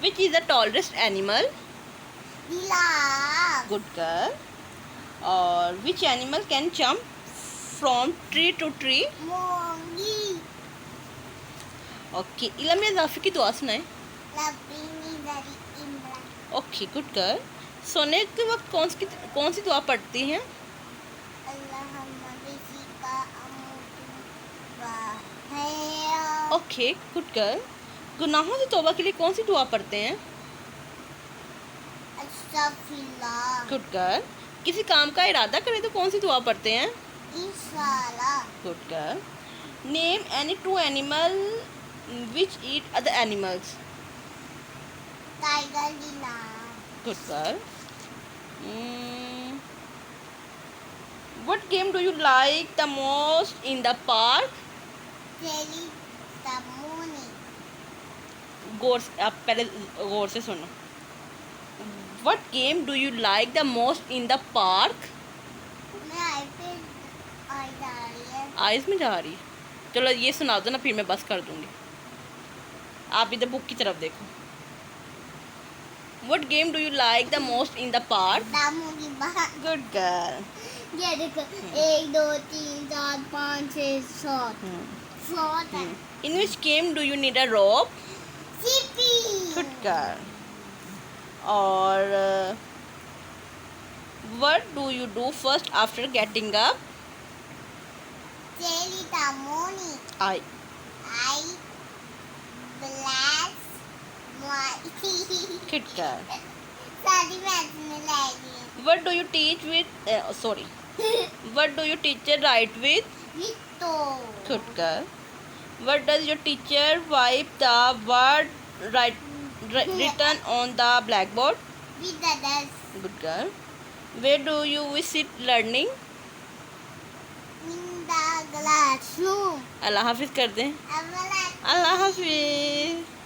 Which is the tallest animal? Giraffe. Good girl. Or which animal can jump from tree to tree? Monkey. Okay. इलम या जाफी की दुआ सुनाए. Lapini dari Imran. Okay, good girl. सोने के वक्त कौन सी दुआ पढ़ती हैं? Allahumma bisika amutu wa Okay, good girl. गुनाहों से तौबा के लिए कौन सी दुआ पढ़ते हैं? Astaghfirullah. Good girl. किसी काम का इरादा करें तो कौन सी दुआ पढ़ते हैं? Inshallah. Good girl. Name any two animal which eat other animals. Tiger lion. Good girl. What game do you like the most in the park? Jelly the morning. आप पहले गौर से सुनो. What game do you like the most in the park? मैं आई पे आई जा रही है. Eyes में जा रही. चलो ये सुना दो ना, फिर मैं बस कर दूंगी. आप इधर बुक की तरफ देखो. What game do you like the most in the park? Damu की बात. Good girl. ये देखो 1 2 3 4 5 6 7 7 है. In which game do you need a rope? Zippy. Good girl. Or what do you do first after getting up? Jelly the morning. I. I bless my Good girl. सारी math में लाएगी. What do you teach with? Sorry. What do your teacher write with? Vito. Good girl. What does your teacher wipe the word written on the blackboard? With the dust. Good girl. Where do you visit learning? In the classroom. अल्लाह हाफिज़ कर दें. अव्वल अल्लाह हाफिज़.